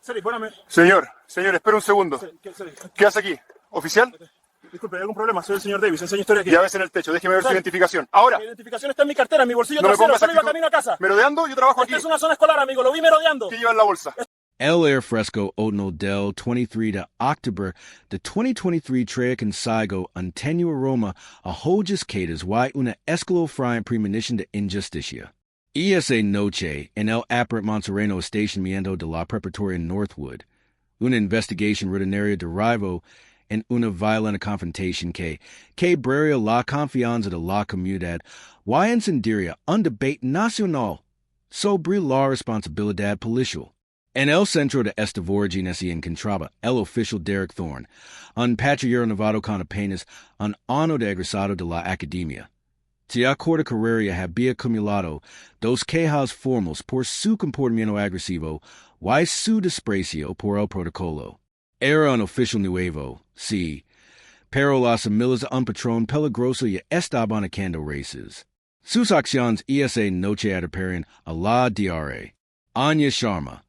Seri, buena. Señor, espera un segundo. Seri, ¿Qué hace aquí? ¿Oficial? disculpe, ¿hay algún problema? Soy el señor Davis, enseño historia aquí. Ya ves en el techo, déjeme ver su identificación. Ahora. Mi identificación está en mi cartera, en mi bolsillo No me trasero, pongas solo iba actitud. camino a casa. ¿Merodeando? Yo trabajo aquí. Esta es una zona escolar, amigo, lo vi merodeando. ¿Qué lleva en la bolsa? El Air Fresco Odno del 23 de October de 2023 trae consigo un tenue aroma a hojas quedas y una escalofriante premonición de injusticia. Esa noche, en el apparent Monterreno estacionamiento de la preparatoria Northwood, una investigación rutinaria derivó en una violenta confrontación que quebraría la confianza de la comunidad y encendería un debate nacional sobre la responsabilidad policial. En el centro de esta vorágine se encontraba el oficial Derek Thorne, un patrullero novato con apenas un año de egresado de la academia. Tia corta carrera había acumulado dos quejas formales por su comportamiento agresivo y su desprecio por el protocolo. Era un oficial nuevo, sí, pero las amigas de un patrón peligroso ya estaban echando raíces. Sus acciones esa noche atraparon a la DRA, Anya Sharma,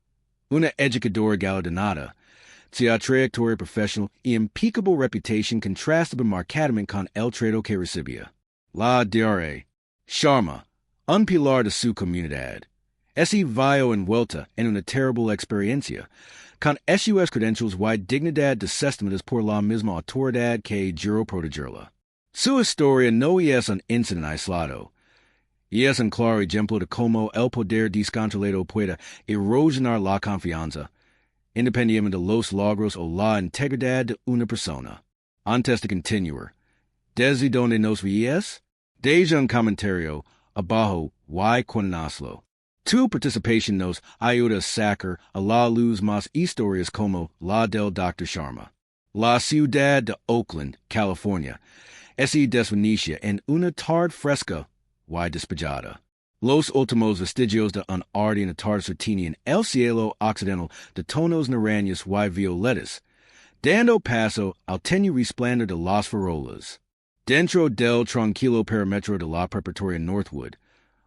una educadora galardonada, cuya trayectoria profesional y impeccable reputación contrastaba marcadamente con el trato que recibía. La DRA, Sharma, un pilar de su comunidad, se vio envuelta en una terrible experiencia, con sus credentials y dignidad desestimadas por la misma autoridad que juró protegerla. Su historia no es un incidente aislado, y es un claro ejemplo de cómo el poder descontrolado puede erosionar la confianza, independientemente de los logros o la integridad de una persona. Antes de continuar, ¿desde dónde nos ves? Deja un comentario abajo y conócelo. Tu participación nos ayuda a sacar a la luz más historias como la del Dr. Sharma. La ciudad de Oakland, California, se desvanece en una tarde fresca y despejada. Los últimos vestigios de un ardente atardecer en el cielo occidental de tonos naranjas y violetas, dando paso al tenue resplandor de las farolas. Dentro del tranquilo perímetro de la preparatoria Northwood,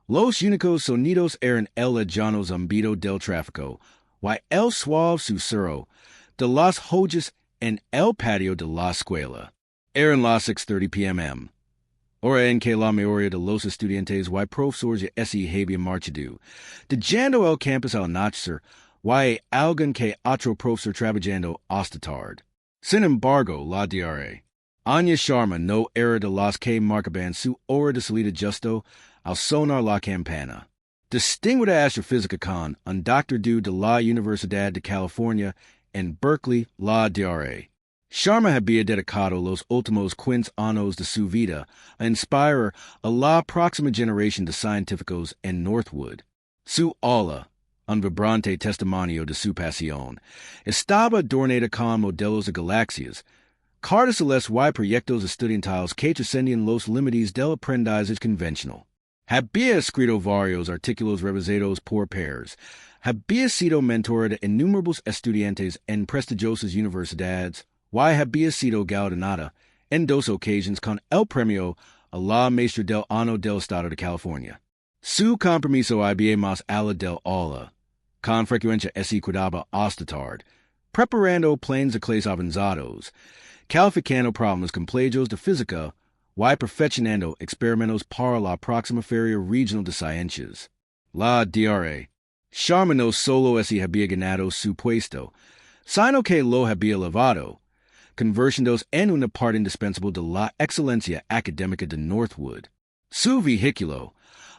los únicos sonidos eran el lejano zumbido del tráfico y el suave susurro de las hojas en el patio de la escuela. Eran las 6:30 p.m. hora en que la mayoría de los estudiantes y profesores ya se habían marchado, dejando el campus al anochecer y alguien que otro profesor trabajando hasta tarde. Sin embargo, la DRA, Anya Sharma no era de las que marcaban su hora de salida justo al sonar la campana. Distinguida astrofísica con un doctor de la Universidad de California en Berkeley, la DRA. Sharma había dedicado los últimos 15 años de su vida a inspirar a la próxima generación de científicos en Northwood. Su aula, un vibrante testimonio de su pasión, estaba adornada con modelos de galaxias, cartas celestes y proyectos estudiantiles que trascendían los límites del aprendizaje convencional. Había escrito varios artículos revisados por pares. Había sido mentor de innumerables estudiantes en prestigiosas universidades y había sido galardonada en 2 ocasiones con el premio a la maestra del año del estado de California. Su compromiso había más allá del aula. Con frecuencia se quedaba hasta tarde, preparando planes de clases avanzados, calificando problemas complejos de física y perfeccionando experimentos para la próxima Feria Regional de Ciencias. La DRA, Sharma no solo se había ganado su puesto, sino que lo había elevado, convirtiéndose en una parte indispensable de la excelencia académica de Northwood. Su vehículo,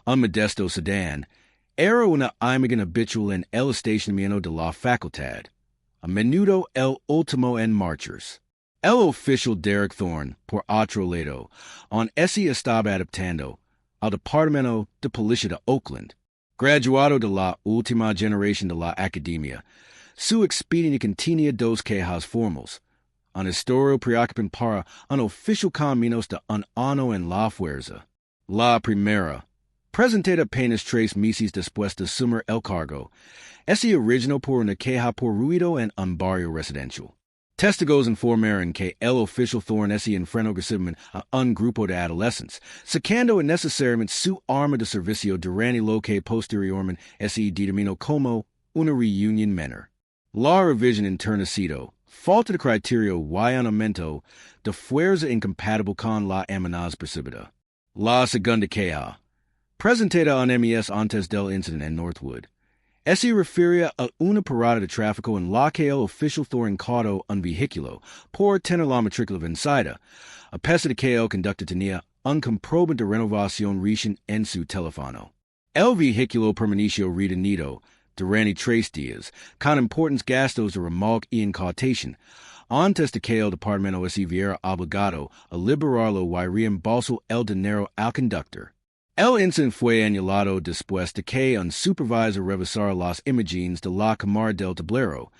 un modesto sedán, era una imagen habitual en el estacionamiento de la facultad, a menudo el último en marchas. El oficial Derek Thorne, por otro lado, se estaba adaptando al Departamento de Policía de Oakland. Graduado de la última generación de la academia, su expediente contenía 2 quejas formales, un historial preocupante para un oficial con menos de un año en la fuerza. La primera, presentada apenas 3 meses después de asumir el cargo, se originó por una queja por ruido en un barrio residencial. Testigos informaron que el oficial Thorne se enfrentó agresivamente a un grupo de adolescentes, sacando innecesariamente su arma de servicio durante lo que posteriormente se determinó como una reunión menor. La revision internecito, falta de criterio y aumento de fuerza incompatible con la amenaza percibida. La segunda queja, presentada en MES antes del incidente en Northwood. Se refiere a una parada de tráfico en la que el oficial fue incauto un vehículo por tener la matrícula vencida, a pesar de que el conductor tenía un comprobante de renovación reciente en su teléfono. El vehículo permaneció retenido durante 3 días, con importantes gastos de remolque y incautación, antes de que el departamento se viera obligado a liberarlo y reembolsar el dinero al conductor. El incidente fue anulado después de que un supervisor revisara las imágenes de la cámara del tablero,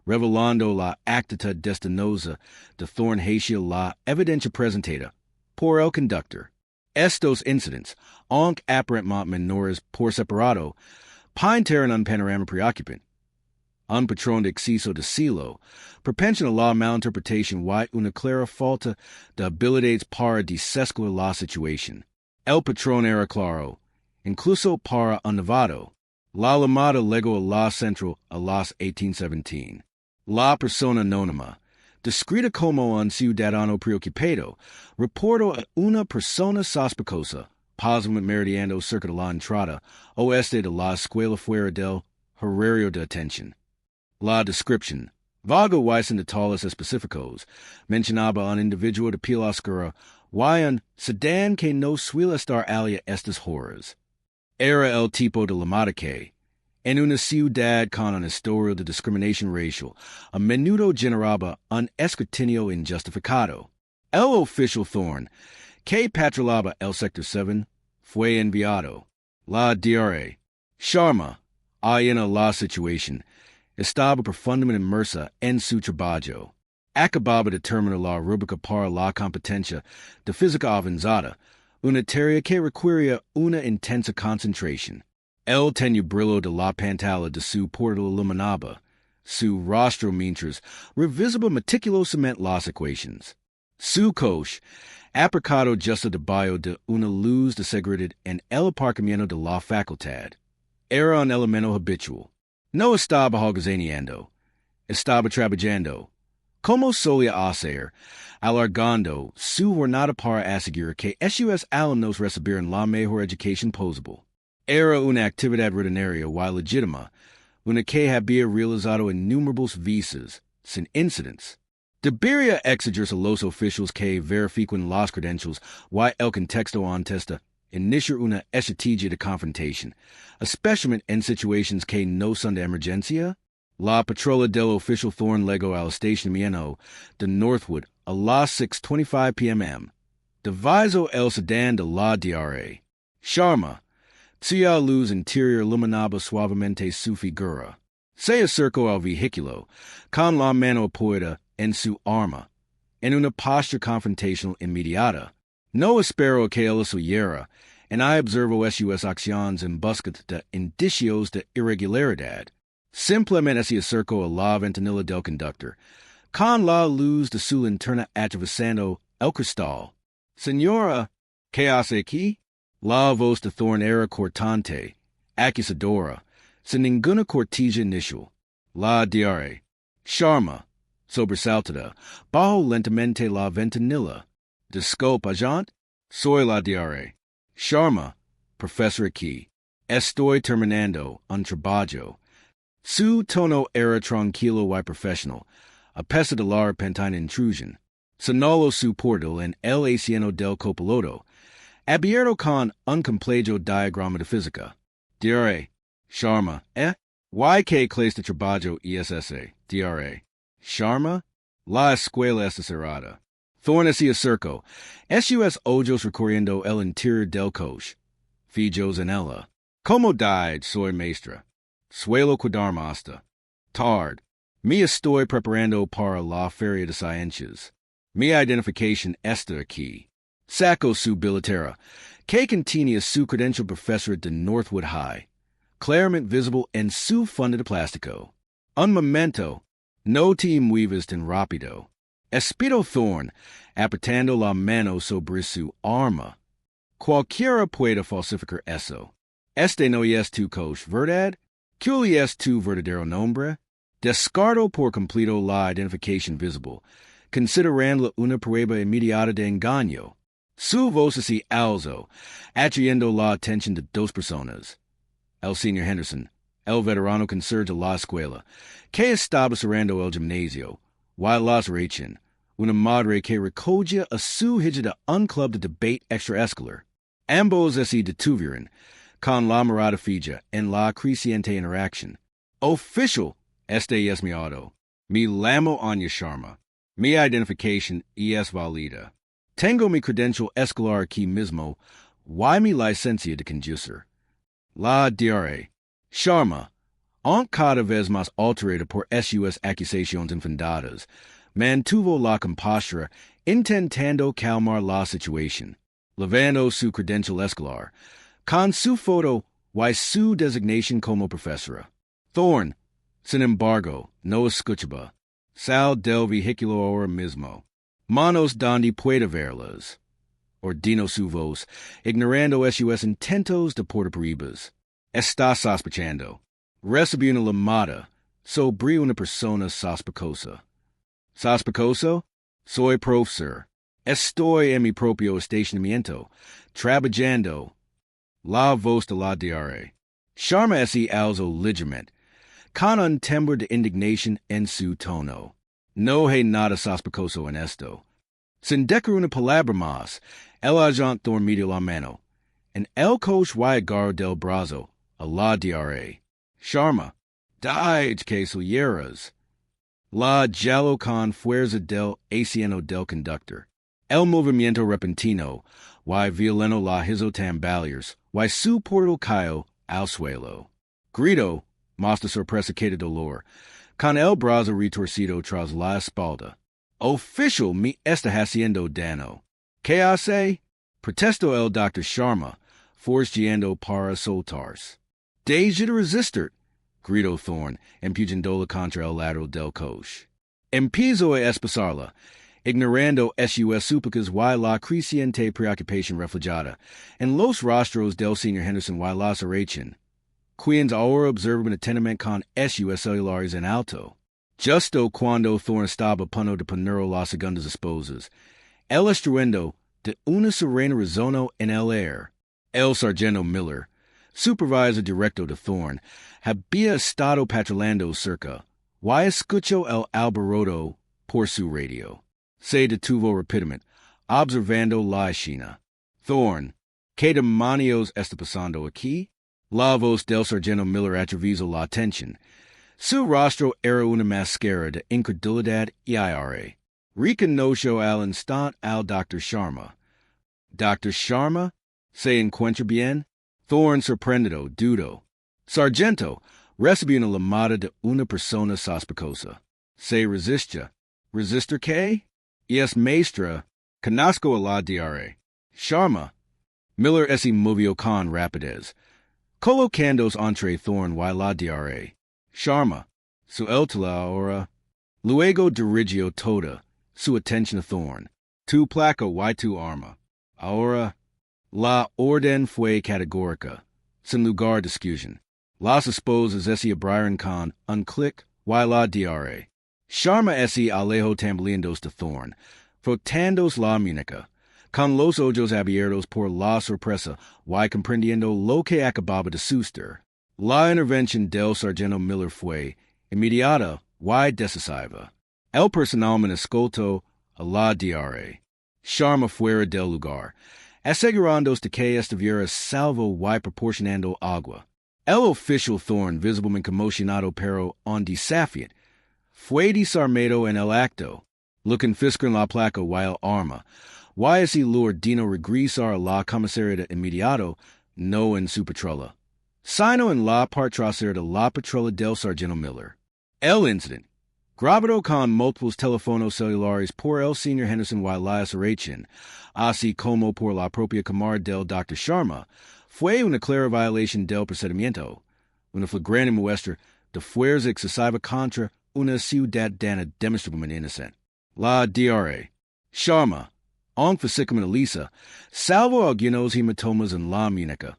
revelando la actitud destinosa de Thorne hacia la evidencia presentada por el conductor. Estos incidentes, aunque aparentemente menores por separado, pintaron un panorama preocupante. Un patrón de exceso de celo, propensión a la malinterpretación y una clara falta de habilidades para desescalar la situación. El patrón era claro, incluso para un novato. La llamada llegó a la central a las 18:17. La persona anónima, descrita como un ciudadano preocupado, reportó a una persona sospechosa, posiblemente merodeando cerca de la entrada oeste de la escuela fuera del horario de atención. La descripción, vaga y sin detalles específicos, mencionaba un individuo de piel oscura y un sedán que no suele estar alia estas horas. Era el tipo de llamada que, en una ciudad con una historia de discriminación racial, a menudo generaba un escrutinio injustificado. El oficial Thorne, que patrullaba el sector 7, fue enviado. La DRA, Sharma, en la situación, estaba profundamente inmersa en su trabajo. Acababa de terminar la rúbrica para la competencia de física avanzada, una tarea que requería una intensa concentración. El tenubrillo de la pantalla de su portátil iluminaba su rostro mientras revisaba meticulosamente las ecuaciones. Su coche, aparcado justo debajo de una luz de seguridad en el aparcamiento de la facultad, era un elemento habitual. No estaba holgazaneando, estaba trabajando, como solía hacer, alargando su jornada para asegurar que sus alumnos recibieran la mejor educación posible. Era una actividad rutinaria y legítima, una que había realizado innumerables veces, sin incidentes. Debería exigirse a los oficiales que verifiquen las credentials y el contexto antes de iniciar una estrategia de confrontación, especialmente en situaciones que no son de emergencia. La patrulla del oficial Thorne llegó al estacionamiento de Northwood a las 6:25 p.m. Divisó el sedán de la DRA. Sharma, cuya luz interior iluminaba suavemente su figura, se acercó al vehículo, con la mano apoyada en su arma, en una postura confrontacional inmediata. No esperó que él se oyera, y observó sus acciones en busca de indicios de irregularidad. Simplemente se acercó a la ventanilla del conductor, con la luz de su linterna atravesando el cristal. Señora, ¿qué hace aquí? La voz de Thorne era cortante, acusadora, sin ninguna cortesía inicial. La DRA, Sharma, sobresaltada, bajó lentamente la ventanilla. Disculpa, agent. Soy la DRA. Sharma, profesora aquí. Estoy terminando un trabajo. Su tono era tranquilo y profesional, a pesar de la repentina intrusión. Señaló su portal en el asiento del copiloto, abierto con un complejo diagrama de física. DRA, Sharma, ¿Y qué clase de trabajo ISSA? DRA, Sharma, la escuela está cerrada. Thorne se acercó, sus ojos recorriendo el interior del coche. Fijos en ella. Como died, soy maestra. Suelo quedarme hasta tarde. Me estoy preparando para la feria de ciencias. Mi identificación está aquí. Sacó su billetera, que contenía su credential profesor de Northwood High, claramente visible en su funda de plástico. Un momento, no te muevas tan rápido. Espero Thorne, apretando la mano sobre su arma. Cualquiera puede falsificar eso. Este no es tu coche, ¿verdad? ¿Cuál es tu verdadero nombre? Descarto por completo la identificación visible, considerando una prueba inmediata de engaño. Su voz así alzo, atrayendo la atención de dos personas. El señor Henderson, el veterano conserje de la escuela, que estaba cerrando el gimnasio, y las Rachin, una madre que recogía a su hija de un club de debate extraescolar. Ambos se detuvieron, con la mirada fija en la creciente interacción. Official, este es mi auto. Mi llamo Anya Sharma. Mi identificación es válida. Tengo mi credencial escolar aquí mismo, y mi licencia de conducir. La diré. Sharma, aunque cada vez más alterada por sus acusaciones infundadas, mantuvo la compostura intentando calmar la situación, levando su credencial escolar, con su foto y su designación como profesora. Thorne, sin embargo, no escuchaba. Sal del vehículo ahora mismo. Manos donde pueda verlas. Ordino su voz, ignorando sus intentos de portaparibas. Está sospechando. Recibí una llamada sobre una persona sospechosa. ¿Sospechoso? Soy profesor. Estoy en mi propio estacionamiento, trabajando. La voz de la diaria. Sharma se alzó ligeramente, con un temblor de indignación en su tono. No hay nada sospechoso en esto. Sin decir una palabra más, el agente Thorne midió la mano, en el coche y agarró del brazo a la diaria. Sharma, dije que salieras. La jaló con fuerza del asiento del conductor. El movimiento repentino, y violento la hizo tambalear, y su portal cayó al suelo. Gritó, más de sorpresa que de dolor, con el brazo retorcido tras la espalda. Official me está haciendo daño. ¿Qué hace? Protestó el Dr. Sharma, forceando para soltarse. Deje de resistir, gritó Thorne, empujándola contra el lateral del coche. Empezó a espasarla, ignorando sus súplicas y la creciente preocupación reflejada en los rostros del señor Henderson y la Rachin, quienes ahora observan atentamente con sus celulares en alto. Justo cuando Thorne estaba a punto de poner las segundas esposas, el estruendo de una serena resonó en el aire. El sargento Miller, supervisor directo de Thorne, había estado patrullando cerca, y escuchó el alboroto por su radio. Se detuvo rápidamente, observando la escena. Thorne, ¿qué demonios está pasando aquí? La voz del sargento Miller atravesó la atención. Su rostro era una máscara de incredulidad y ira. Reconoció al instante al Dr. Sharma. ¿Dr. Sharma? ¿Se encuentra bien? Thorne sorprendido, dudó. Sargento, recibí una llamada de una persona sospechosa. ¿Se resiste? ¿Resistir qué? Es maestra. Conozco a la diaria. Sharma. Miller se movió con rapidez, colocándose entre Thorne y la diaria. Sharma, suéltala ahora. Luego dirigió toda su atención a Thorne. Tu placa y tu arma. Ahora, la orden fue categórica, sin lugar de discusión. Las esposas se abrieron con un clic y la diaria. Sharma se alejó tambaleando de Thorne, frotándose la muñeca, con los ojos abiertos por la sorpresa y comprendiendo lo que acababa de suceder. La intervención del sargento Miller fue inmediata y decisiva. El personalmente escoltó a la diaria. Sharma fuera del lugar, asegurándose de que estuviera salvo y proporcionando agua. El oficial Thorne, visiblemente conmocionado pero desafiante, fue desarmado en el acto. Lo confiscaron la placa y el arma, y así lo ordenó regresar a la comisaría de inmediato, no en su patrulla, sino en la parte trasera de la patrulla del sargento Miller. El incidente, grabado con múltiples teléfonos celulares por el señor Henderson y la Rachin, así como por la propia cámara del Dr. Sharma, fue una clara violación del procedimiento, una flagrante muestra de fuerza excesiva contra una ciudadana demostrablemente inocente. La diaria. Sharma, aunque físicamente lisa, salvo algunos hematomas en la muñeca,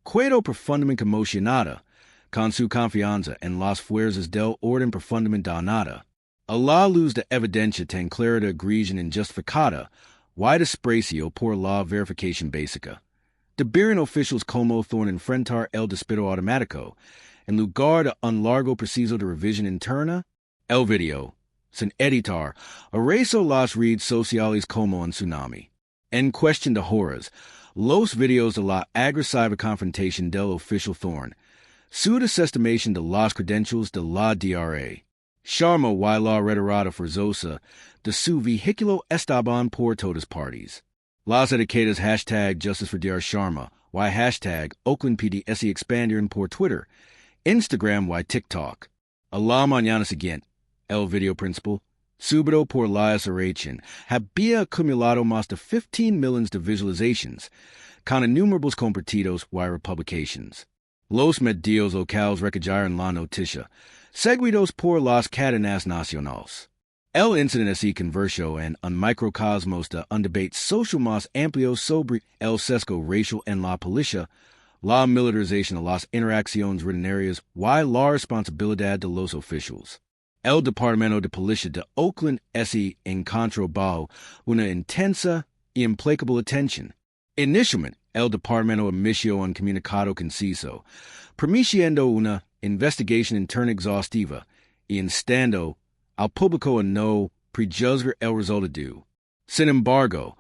quedó profundamente conmocionada, con su confianza en las fuerzas del orden profundamente dañada. A la luz de evidencia tan clara de agresión injustificada, y desprecio por la verificación básica. Deberían oficiales como Thorne enfrentar el despido automático, en lugar de un largo proceso de revisión interna? El video, sin editar, erasó las redes sociales como un tsunami. En cuestión de horas, los videos de la agresiva confrontación del oficial Thorne, su desestimación de las credenciales de la DRA, Sharma y la retirada forzosa de su vehículo estaban por todas partes. Las etiquetas hashtag Justice for DR Sharma y hashtag Oakland PDSE expandieron por Twitter, Instagram y TikTok. A la mañana siguiente, el video principal, subido por la SRHN, había acumulado más de 15 millones de visualizations, con innumerables compartidos y republications. Los medios locales recallaron la noticia, seguidos por las cadenas nacionales. El incidente se convirtió en un microcosmos de un debate social más amplio sobre el sesgo racial en la policía, la militarización de las interacciones rutinarias y la responsabilidad de los oficiales. El Departamento de Policía de Oakland se encontró bajo una intensa y implacable atención. Inicialmente, el departamento emitió un comunicado conciso, permitiendo una investigación interna exhaustiva y instando al público a no prejuzgar el resultado. Sin embargo,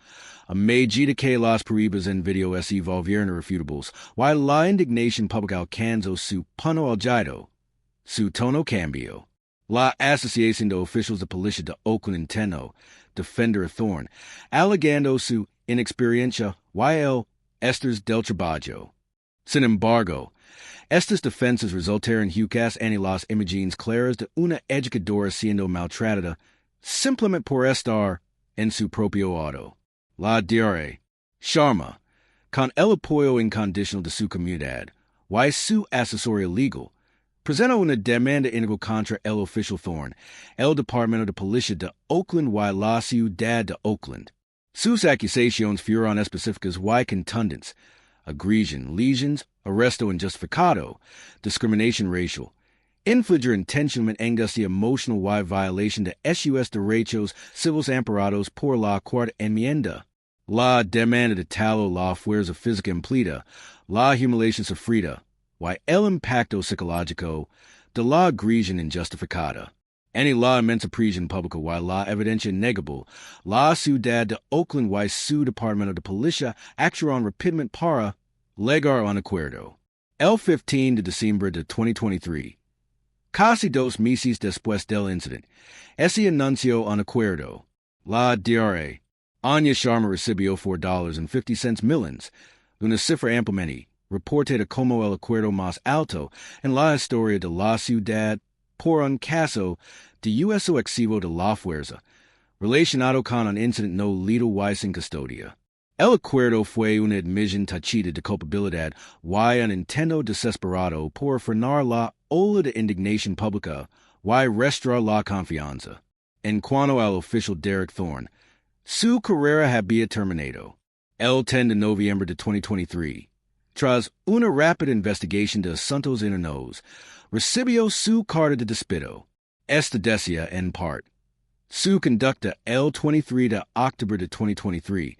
a medida que las pruebas en video se volvieron irrefutables, y la indignación pública alcanzó su punto álgido, su tono cambió. La Asociación de Oficiales de Policía de Oakland intentó defender a Thorne, alegando su inexperiencia y el estrés del trabajo. Sin embargo, estas defensas resultaron eficaces en las imágenes claras de una educadora siendo maltratada simplemente por estar en su propio auto. La DRA, Sharma, con el apoyo incondicional de su comunidad y su asesoría legal, presentó una demanda íntegra contra el oficial Thorne, el Departamento de Policía de Oakland y la ciudad de Oakland. Sus acusaciones fueron específicas y contundentes: agresión, lesiones, arresto injustificado, discriminación racial, infligir intencionalmente angustia emocional y violación de sus derechos civiles amparados por la Cuarta Enmienda. La demanda de talo la fuerza física implícita, la humiliación sufrida, y el impacto psicológico de la agresión injustificada. En la inmensa prisión pública y la evidencia negable, la ciudad de Oakland y su departamento de policía actuaron rápidamente para llegar a un acuerdo. El 15 de diciembre de 2023, casi 2 meses después del incidente, se anunció un acuerdo. La DRA, Anya Sharma recibió $4.50 millones, una cifra ampliamente reportada como el acuerdo más alto en la historia de la ciudad por un caso de uso excesivo de la fuerza, relacionado con un incidente no letal y sin custodia. El acuerdo fue una admisión tácita de culpabilidad y un intento desesperado por frenar la ola de indignación pública y restaurar la confianza. En cuanto al oficial Derek Thorne, su carrera había terminado. El 10 de noviembre de 2023, tras una rápida investigación de asuntos internos, recibió su carta de despido. Esta decía, en parte, su conducta el 23 de octubre de 2023,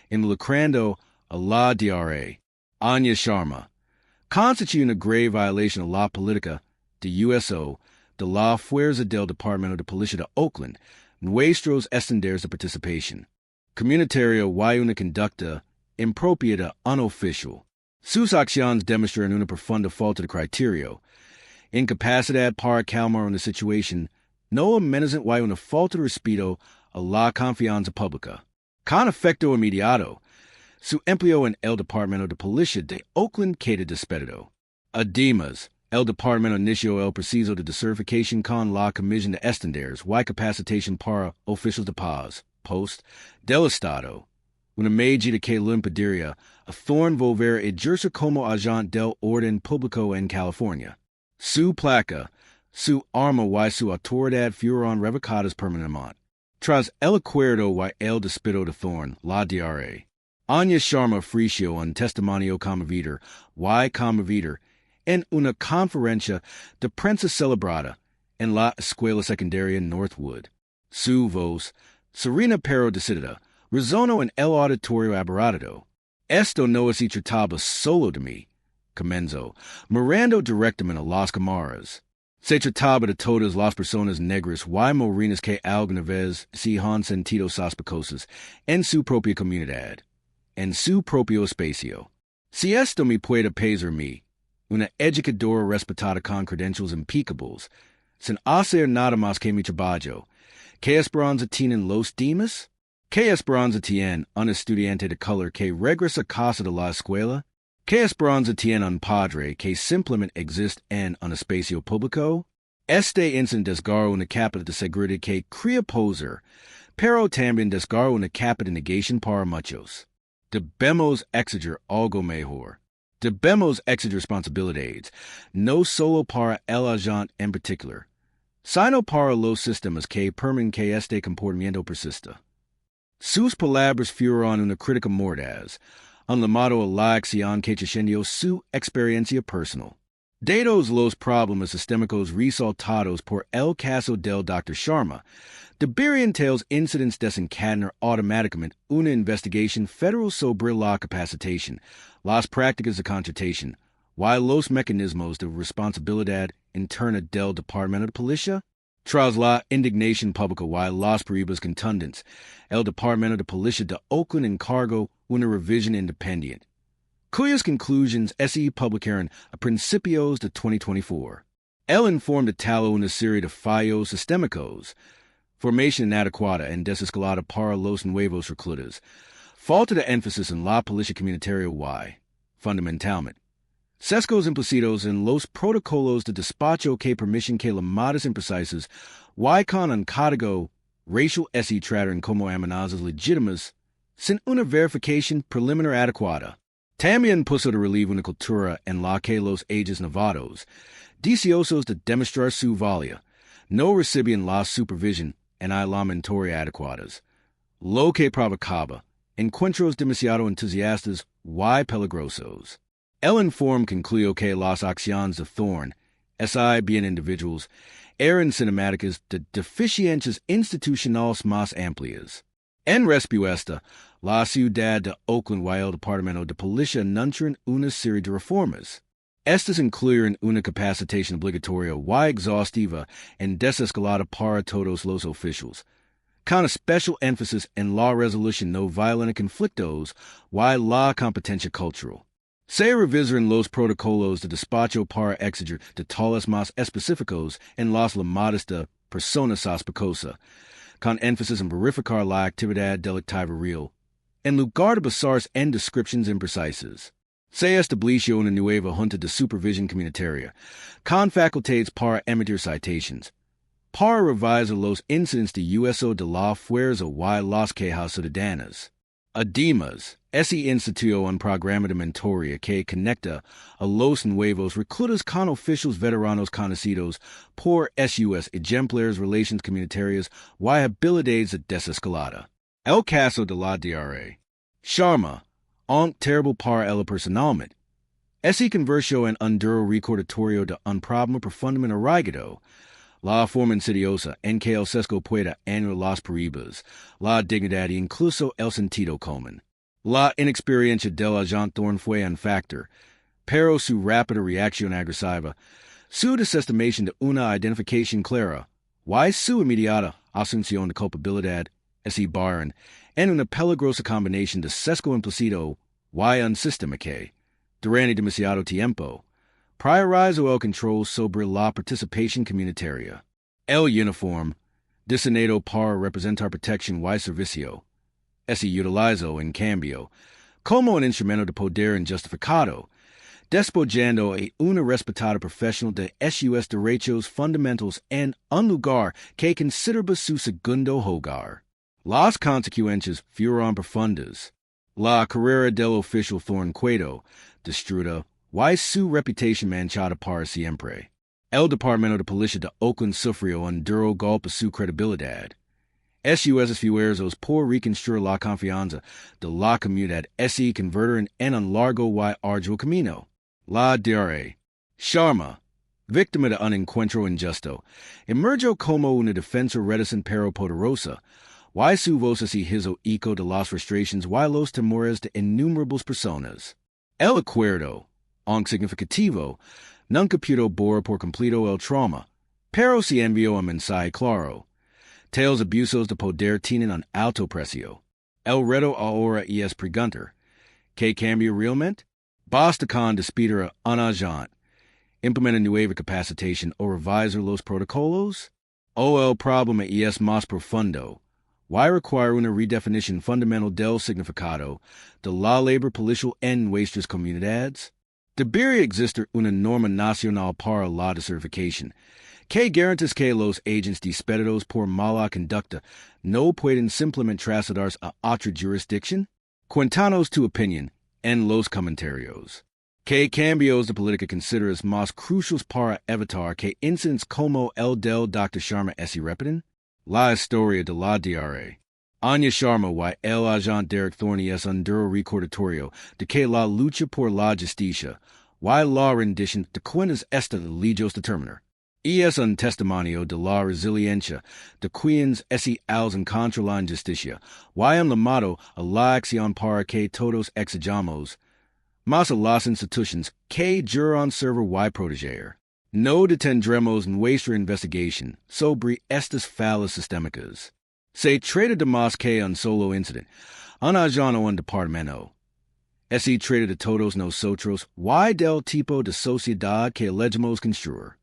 involucrando a la DRA, Anya Sharma, constituye una grave violación de la política de USO de la fuerza del Departamento de Policía de Oakland, nuestros estándares de participación comunitaria y una conducta impropia de un oficial. Sus acciones demuestran una profunda falta de criterio, incapacidad para calmar una situación no amenazante y una falta de respeto a la confianza pública. Con efecto inmediato, su empleo en el Departamento de Policía de Oakland queda despedido. Además, el departamento inició el proceso de decertificación con la Comisión de Estándares y Capacitación para Oficiales de Paz, Post, del Estado, una medida que le impediría a Thorne volver a ejercer como agente del orden público en California. Su placa, su arma y su autoridad fueron revocadas permanentemente. Tras el acuerdo y el despido de Thorne, la DRA, Anya Sharma ofreció un testimonio conmovedor y conmovedor en una conferencia de prensa celebrada en la escuela secundaria Northwood. Su voz, serena pero decidida, resonó en el auditorio abarrotado. Esto no se trataba solo de mí, comenzó, mirando directamente a las cámaras. Se trataba de todas las personas negras y morenas que alguna vez se han sentido sospechosas en su propia comunidad, en su propio espacio. Si esto me puede pesar mí, una educadora respetada con credentials impecables, sin hacer nada más que mi trabajo, ¿qué esperanza tienen los demás? ¿Qué esperanza tiene un estudiante de color que regresa a casa de la escuela? ¿Qué esperanza tiene un padre que simplemente existe en un espacio público? Este incidente desgarra una capa de seguridad que crea poser, pero también desgarra una capa de negación para muchos. Debemos exigir algo mejor. Debemos exigir responsabilidades, no solo para el agente en particular, sino para los sistemas que permiten que este comportamiento persista. Sus palabras fueron una crítica mordaz, un llamado a la acción que trascendió su experiencia personal. Dados los problemas sistémicos resaltados por el caso del Dr. Sharma, deberían tales incidents desencadenar automáticamente una investigación federal sobre la capacitación, las prácticas de contratación, y los mecanismos de responsabilidad interna del Departamento de Policía. Tras la indignación pública y las pruebas contundentes, el Departamento de Policía de Oakland encargó una revisión independiente, cuyas conclusiones se publicaron a principios de 2024. El informe detalló una serie de fallos sistémicos, formación inadecuada en desescalada para los nuevos reclutas, falta de énfasis en la policía comunitaria y, fundamentalmente, sesgos implícitos en los protocolos de despacho que permiten que llamadas imprecisas y con un código racial se traten como amenazas legítimas sin una verificación preliminar adecuada. También puso de relieve una cultura en la que los agentes novatos, deseosos de demostrar su valía, no recibían la supervisión en aislamentoria adecuadas, lo que provocaba encuentros demasiado entusiastas y peligrosos. El informe concluyó que las acciones de Thorne, si bien individuals, eran cinemáticas de deficiencias institucionales más amplias. En respuesta, la ciudad de Oakland y el Departamento de Policía anunciaron una serie de reformas. Estas incluyeron una capacitación obligatoria y exhaustiva en desescalada para todos los oficiales, con especial énfasis en la resolución no violenta de conflictos y la competencia cultural. Se revisaron los protocolos de despacho para exigir detalles más específicos en las llamadas de persona sospechosa, con énfasis en verificar la actividad delictiva real, en lugar de basarse en descripciones imprecisas. Se estableció una nueva junta de supervisión comunitaria, con facultades para emitir citations, para revisar los incidentes de uso de la fuerza y las quejas ciudadanas. Además, se instituyó un programa de mentoría que conecta a los nuevos reclutas con oficiales veteranos conocidos por sus ejemplares relaciones comunitarias y habilidades de desescalada. El caso de la DRA. Sharma, un terrible para él personalmente, se convirtió en un duro recordatorio de un problema profundamente arraigado, la forma insidiosa en que el sesgo puede anular las pruebas, la dignidad e incluso el sentido común. La inexperiencia del agente Thorne fue un factor, pero su rápida reacción agresiva, su desestimación de una identificación clara, y su inmediata asunción de culpabilidad, se basaron en una peligrosa combinación de sesgo implícito y un sistema que, durante demasiado tiempo, priorizó el control sobre la participación comunitaria. El uniforme, diseñado para representar protección y servicio, se utilizó, en cambio, como un instrumento de poder injustificado, despojando a una respetada profesional de sus derechos fundamentales en un lugar que consideraba su segundo hogar. Las consecuencias fueron profundas. La carrera del oficial Thorne quedó destruida y su reputación manchada para siempre. El Departamento de Policía de Oakland sufrió un duro golpe a su credibilidad. Sus esfuerzos por reconstruir la confianza de la comunidad se convirtieron en un largo y arduo camino. La DRA, Sharma, víctima de un encuentro injusto, emergió como una defensor reticente pero poderosa, y su voz así hizo eco de las frustraciones y los temores de innumerables personas. El acuerdo, aunque significativo, nunca pudo borrar por completo el trauma, pero se envió un mensaje claro. Tales abusos de poder tienen un alto precio. El reto ahora es preguntar, ¿qué cambia realmente? Basta con despedir a un agente, implementar nueva capacitación o revisar los protocolos? ¿O el problema es más profundo? Y requiere una redefinición fundamental del significado de la labor policial en nuestras comunidades? Debería existir una norma nacional para la desertificación, que garantice que los agentes despedidos por mala conducta no pueden simplemente trasladarse a otra jurisdicción? Cuéntanos tu opinión en los comentarios. ¿Qué cambios de política consideras más cruciales para evitar que incidentes como el del Dr. Sharma se repitan? La historia de la DRA. Anya Sharma y el agente Derek Thorney es un duro recordatorio de que la lucha por la justicia y la rendición de cuentas está lejos de terminar. Y es un testimonio de la resiliencia de quienes se alzan contra la injusticia y un llamado a la acción para que todos exijamos más a las instituciones que juran servir y proteger. No detendremos nuestra investigación sobre estas fallas sistémicas. Se trata de más que un solo incidente, un agente o un departamento. Se trata de todos nosotros y del tipo de sociedad que elegimos construir.